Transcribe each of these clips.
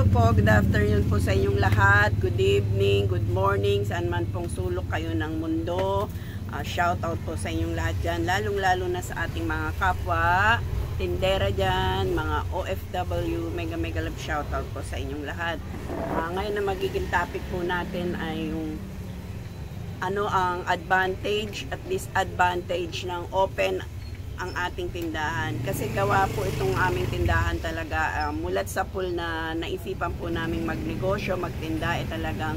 po, good afternoon po sa inyong lahat. Good evening, good morning, saan man pong sulok kayo ng mundo. Shout out po sa inyong lahat dyan, lalong-lalo na sa ating mga kapwa, tindera dyan, mga OFW, mega love shout out po sa inyong lahat. Ngayon na magiging topic po natin ay yung ano ang advantage at disadvantage ng open ang ating tindahan. Kasi gawa po itong aming tindahan talaga, mulat sa pool na naisipan po namin magnegosyo, magtinda, talagang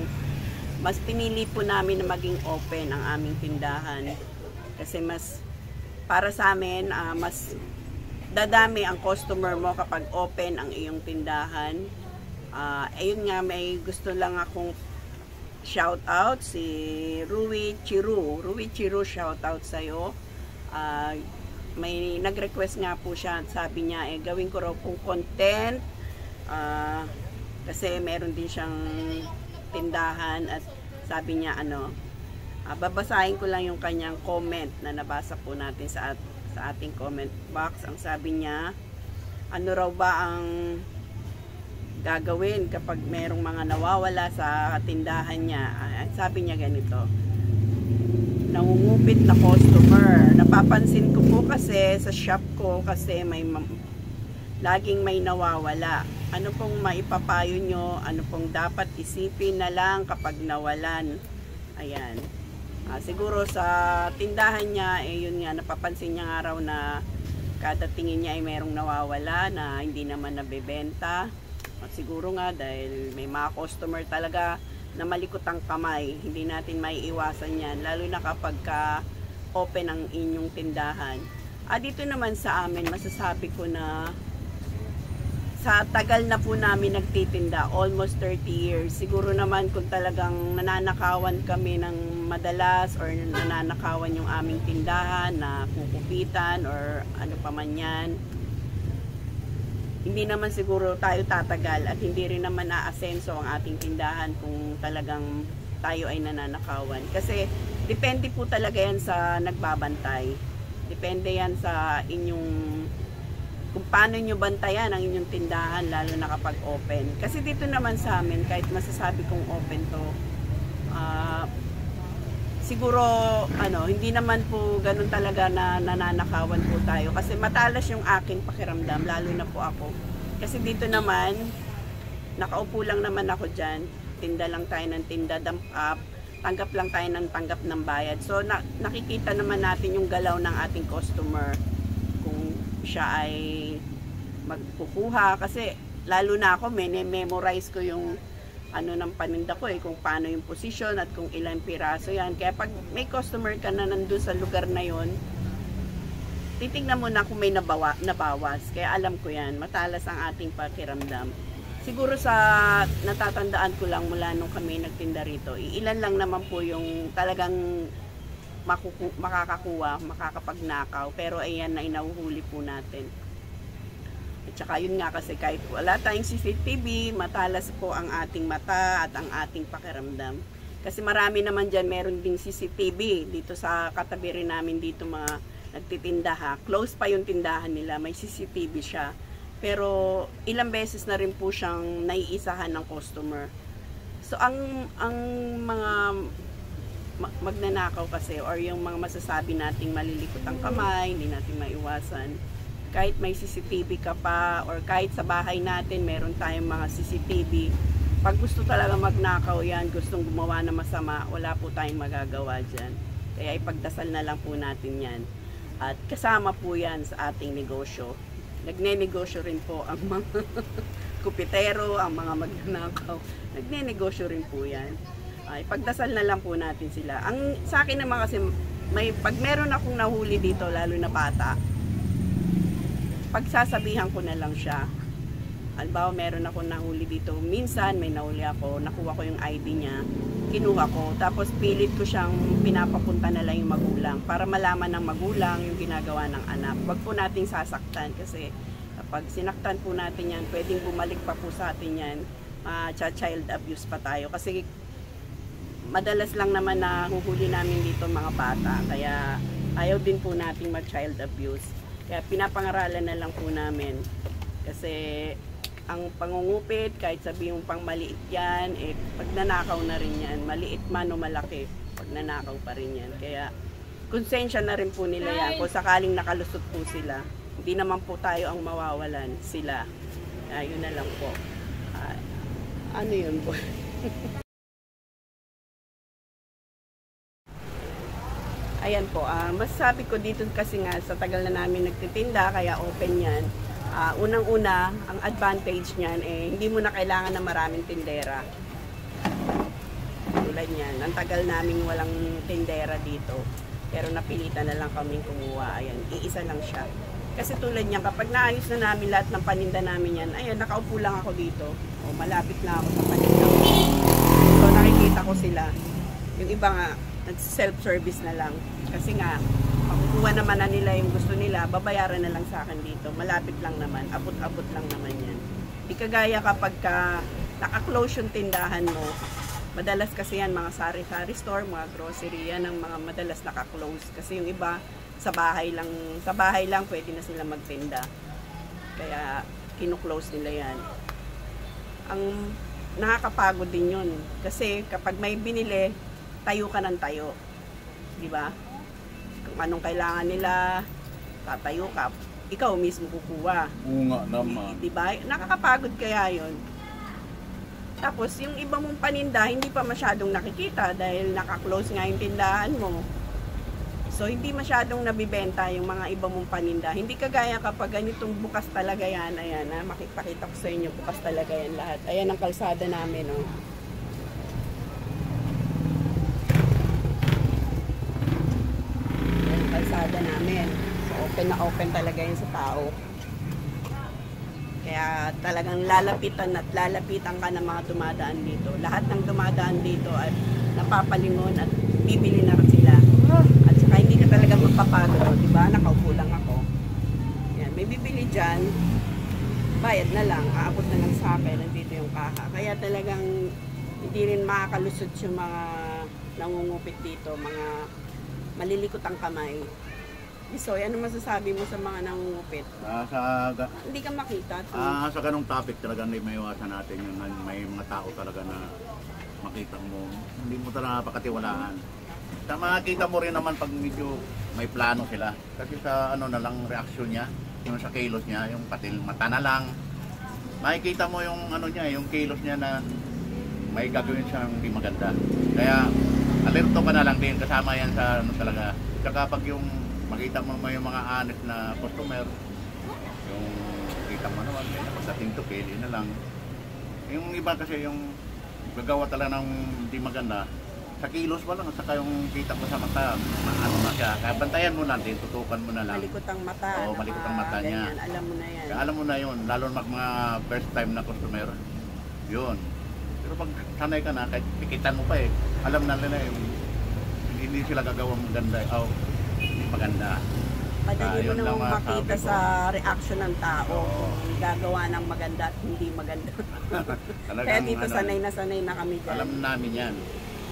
mas pinili po namin na maging open ang aming tindahan. Kasi mas, para sa amin, mas dadami ang customer mo kapag open ang iyong tindahan. Ayun nga, may gusto lang akong shout out, si Rui Chiru. Rui Chiru, shout out sa'yo. May nag-request nga po siya, sabi niya gawin ko raw pong content kasi meron din siyang tindahan at sabi niya babasahin ko lang yung kanyang comment na nabasa po natin sa ating comment box. Ang sabi niya, ano raw ba ang gagawin kapag merong mga nawawala sa tindahan niya. Sabi niya ganito, nangungupit na customer. Napapansin ko po kasi sa shop ko kasi laging may nawawala. Ano pong maipapayo nyo? Ano pong dapat isipin na lang kapag nawalan? Ayan. Siguro sa tindahan niya, yun nga, napapansin niya nga raw na kada tingin niya ay merong nawawala na hindi naman nabebenta. Siguro nga dahil may mga customer talaga na malikot ang kamay, hindi natin maiiwasan yan, lalo na kapag open ang inyong tindahan. Dito naman sa amin, masasabi ko na sa tagal na po namin nagtitinda, almost 30 years, siguro naman kung talagang nananakawan kami ng madalas or nananakawan yung aming tindahan na kukupitan or ano pa man yan, hindi naman siguro tayo tatagal at hindi rin naman aasenso ang ating tindahan kung talagang tayo ay nananakawan. Kasi depende po talaga yan sa nagbabantay. Depende yan sa inyong, kung paano nyo bantayan ang inyong tindahan, lalo na kapag open. Kasi dito naman sa amin, kahit masasabi kong open to, siguro hindi naman po ganun talaga na nananakawan po tayo kasi matalas yung aking pakiramdam, lalo na po ako. Kasi dito naman nakaupo lang naman ako dyan, tinda lang tayo ng tinda, dump up, tanggap lang tayo ng tanggap ng bayad. So nakikita naman natin yung galaw ng ating customer kung siya ay magkukuha, kasi lalo na ako memorize ko yung ng paninda ko kung paano yung position at kung ilang piraso yan. Kaya pag may customer ka na nandun sa lugar na yon, titignan mo na kung may nabawas. Kaya alam ko yan, matalas ang ating pakiramdam. Siguro sa natatandaan ko lang mula nung kami nagtinda rito, ilan lang naman po yung talagang makakakuha, makakapagnakaw. Pero ayan na inahuhuli po natin. At saka yun nga, kasi kahit wala tayong CCTV, matalas po ang ating mata at ang ating pakiramdam. Kasi marami naman dyan, meron ding CCTV. Dito sa katabi rin namin dito mga nagtitinda ha. Close pa yung tindahan nila, may CCTV siya. Pero ilang beses na rin po siyang naiisahan ng customer. So ang mga magnanakaw kasi, or yung mga masasabi nating malilikot ang kamay, hindi natin maiwasan. Kahit may CCTV ka pa, or kahit sa bahay natin meron tayong mga CCTV, pag gusto talaga magnakaw yan, gustong gumawa na masama, wala po tayong magagawa dyan. Kaya ipagdasal na lang po natin yan. At kasama po yan sa ating negosyo. Nagne-negosyo rin po ang mga kupitero, ang mga magnanakaw. Nagne-negosyo rin po yan. Ipagdasal na lang po natin sila. Sa akin naman kasi, pag meron akong nahuli dito, lalo na bata, pagsasabihan ko na lang siya. Halimbawa, meron ako nahuli dito. Minsan, may nahuli ako, nakuha ko yung ID niya, kinuha ko. Tapos, pilit ko siyang pinapapunta na lang yung magulang para malaman ng magulang yung ginagawa ng anak. Huwag po nating sasaktan kasi kapag sinaktan po natin yan, pwedeng bumalik pa po sa atin yan. Child abuse pa tayo. Kasi madalas lang naman na huhuli namin dito mga bata. Kaya ayaw din po nating mag-child abuse. Kaya pinapangaralan na lang po namin. Kasi ang pangungupit, kahit sabihin mong pang maliit yan, eh, pag nanakaw na rin yan, maliit man o malaki, pag nanakaw pa rin yan. Kaya, konsensya na rin po nila yan. Kung sakaling nakalusot po sila, hindi naman po tayo ang mawawalan, sila. Yun na lang po. Ano yun po? Ayan po, masasabi ko dito kasi nga sa tagal na namin nagtitinda, kaya open yan. Unang-una, ang advantage niyan, hindi mo na kailangan ng maraming tindera. Tulad niyan, ang tagal namin walang tindera dito. Pero napilitan na lang kaming kumuha. Ayan, iisa lang siya. Kasi tulad niyan, kapag naayos na namin lahat ng paninda namin yan, ayan, nakaupo lang ako dito. O, malapit na ako sa paninda. So, nakikita ko sila. Yung iba nga, self-service na lang. Kasi nga, makukuha naman na nila yung gusto nila, babayaran na lang sa akin dito. Malapit lang naman, abot-abot lang naman yan. Di kagaya kapag naka-close yung tindahan mo, madalas kasi yan mga sari-sari store, mga grocery, yan ang mga madalas naka-close. Kasi yung iba, sa bahay lang pwede na sila magtinda. Kaya, kinu-close nila yan. Ang nakakapagod din yun. Kasi kapag may binili, tayo ka ng tayo. Diba? Kung anong kailangan nila, tatayo ka. Ikaw mismo kukuha. Oo nga naman. Diba? Nakakapagod kaya yun. Tapos, yung iba mong paninda, hindi pa masyadong nakikita dahil naka-close nga yung tindahan mo. So, hindi masyadong nabibenta yung mga iba mong paninda. Hindi kagaya kapag ganitong bukas talaga yan. Ayan, makipakita ko sa inyo, bukas talaga yan lahat. Ayan ang kalsada namin, oh. Ayan ang kalsada namin. So, open na open talaga yan sa tao. Kaya talagang lalapitan ka ng mga dumadaan dito. Lahat ng dumadaan dito at napapalingon at bibili na sila. At saka hindi ka talaga magpapagod, diba? Nakaupo lang ako. Yan, may bibili dyan, bayad na lang, aabot na lang sa akin, nandito yung kaha. Kaya talagang hindi rin makakalusot yung mga nangungupit dito, mga malilikot ang kamay. So, ano masasabi mo sa mga nangungupit? Hindi ka makita. Sa ganong topic talaga may iwasan natin yung may mga tao talaga na makita mo, hindi mo talaga napakatiwalaan. Makikita mo rin naman pag medyo may plano sila. Kasi sa ano na lang reaksyon niya, yung sa kilos niya, yung patil mata na lang. Makikita mo yung ano niya, yung kilos niya na may gagawin siyang hindi maganda. Kaya alerto ka na lang din, kasama yan sa ano talaga. Tsaka pag yung makita mo yung mga honest na customer, yung kita mo naman, may napagdating to, pili na lang. Yung iba kasi yung gagawa talaga ng hindi maganda, sa kilos mo lang, saka yung kita mo sa mata, ano na siya. Kaya bantayan mo natin, tutukan mo na lang. Malikot ang mata. Oo, malikot ang mata niya. Ganyan, alam mo na yan. Kaya alam mo na yun, lalo na mga first time na customer. Yun. Pero pag sanay ka na, kahit pikitan mo pa eh, alam na nila yung hindi sila gagawang maganda. Oh, hindi maganda. Madali mo yun lang namang makita masabi ko. sa reaction ng tao Oo. kung gagawa ng maganda at hindi maganda. Talagang, Kaya dito ano, sanay na kami dyan. alam namin yan.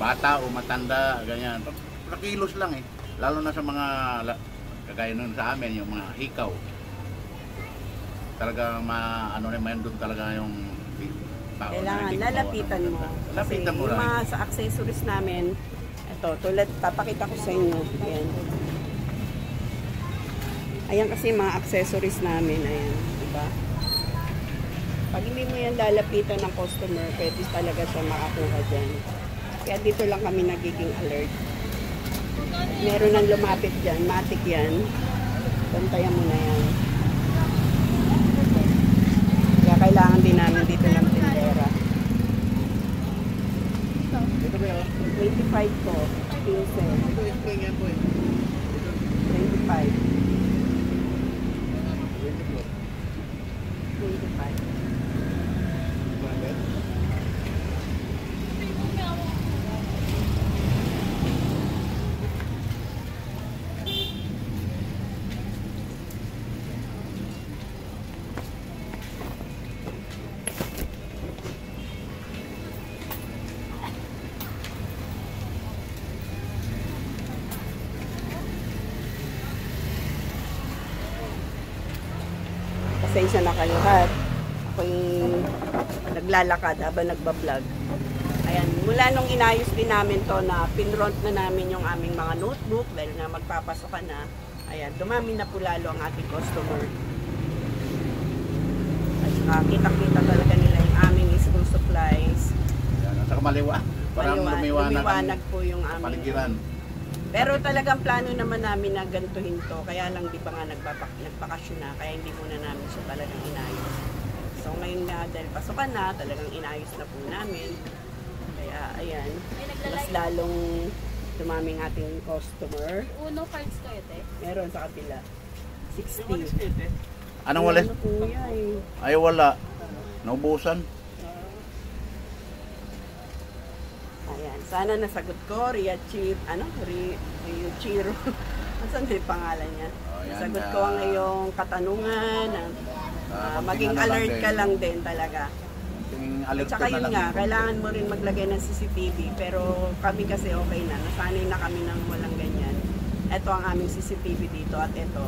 Bata o matanda, ganyan. Nakilos lang eh. Lalo na sa mga, kagaya nun sa amin, yung mga hikaw. Talaga, ano naman doon talaga yung tao. Kailangan lalapitan mo. Kasi Lapitan mo yung lang. mga sa accessories namin, ito, tulad, papakita ko sa inyo. Ayan. Ayan kasi mga accessories namin. Ayan, diba? Pag hindi mo yan lalapitan ng customer, pwede talaga siya makakuha dyan. Kaya dito lang kami nagiging alert. Meron nang lumapit dyan, matik yan. Bantayan mo na yan. Kaya kailangan din namin dito ng tindera. Ito ba yun? 25 po, 15. Ito yung yan po eh. 25. 25. Pasensya na kayo lahat. Ako ako'y naglalakad habang nagbablog. Ayan, mula nung inayos din namin to na pinront na namin yung aming mga notebook dahil nga magpapasokan na. Ayan, dumami na po lalo ang ating customer. At saka kitang-kita talaga nila yung aming school supplies. Yan, at saka parang lumiwanag po yung aming paligiran. Pero talagang plano naman namin na gantuhin to. Kaya lang di ba nga nagpakasyon na. Kaya hindi muna namin siya talagang inayos. So ngayon na dahil pasukan na, talagang inayos na po namin. Kaya ayan, mas lalong dumaming ating customer. Uno cards kayo, te? Meron sa kapila. 60. Anong walis? Ano kuya eh. Ay wala. Naubusan. Ayan, sana nasagot ko, Ryuchiro. Saan yung pangalan niya? Oh, yan, Nasagot ko ang iyong katanungan. Maging konting alert lang ka din. lang din talaga. Tingin alert Tsaka na yun lang nga, din. kailangan mo rin maglagay ng CCTV. Pero kami kasi okay na. Nasanay na kami ng walang ganyan. Ito ang aming CCTV dito at ito.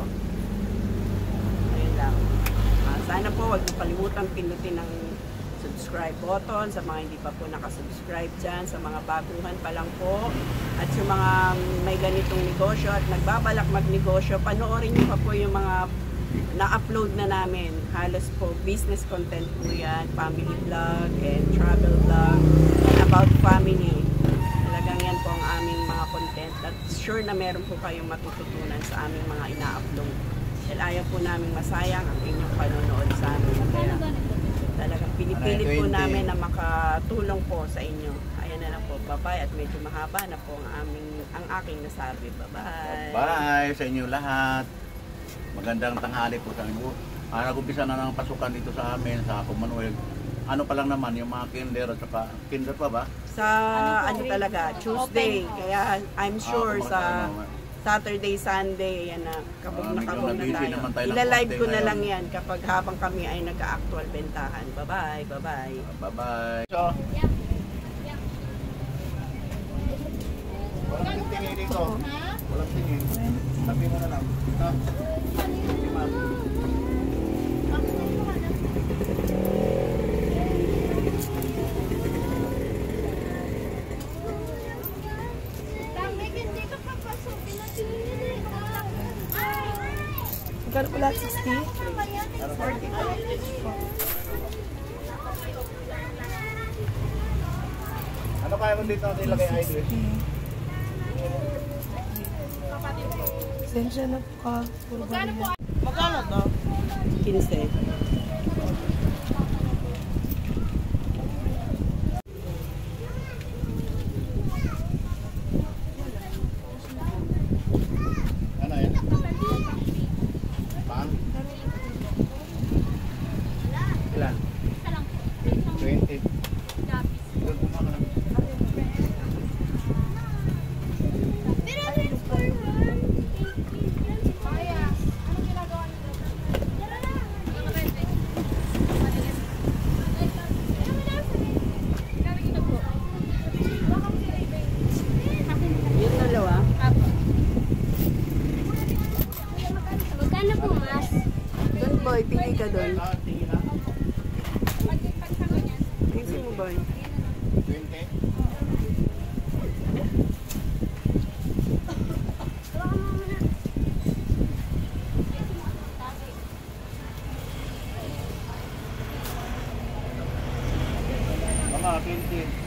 Ayun lang. Sana po huwag niyo kalimutan pindutin ng subscribe button sa mga hindi pa po nakasubscribe dyan, sa mga baguhan pa lang po, at yung mga may ganitong negosyo at nagbabalak magnegosyo, panoorin nyo pa po yung mga na-upload na namin. Halos po business content po yan, family vlog and travel vlog and about family. Talagang yan po ang aming mga content at sure na meron po kayong matututunan sa aming mga ina-upload. Dahil ayaw po namin masayang ang inyong panonood sa amin. Kaya talagang pinipilit po namin na makatulong po sa inyo. Ayan na lang po. Bye-bye at medyo mahaba na po ang aking nasabi. Bye-bye. Bye sa inyo lahat. Magandang tanghali po sa inyo. Nag-umpisa na ng pasukan dito sa amin, sa Commonwealth. Ano pa lang naman, yung mga kinder at saka, kinder pa ba? Sa ano talaga, Tuesday. Kaya I'm sure sa Saturday, Sunday, yan na, kabog na nag-busy tayo. naman tayo ng Ilalive konti ko na ngayon. lang yan kapag habang kami ay nag-actual bentahan. Bye-bye, bye-bye. Bye-bye. So, walang tingin dito. Walang tingin. Sabi mo na lang. Ha? Sige, ma'am. Magkano pala 60? Ano kaya mo dito natin ilagay idol? Sensya na po ka. Puro ba yan? Magkano to? 15. Ano yan? Paan? Ilan? 20. Doon kumaka lang. Yung dalawa. Magkano po, mas? Doon boy, pili ka doon. Tingin na. Pili mo boy. 20. Mga 20.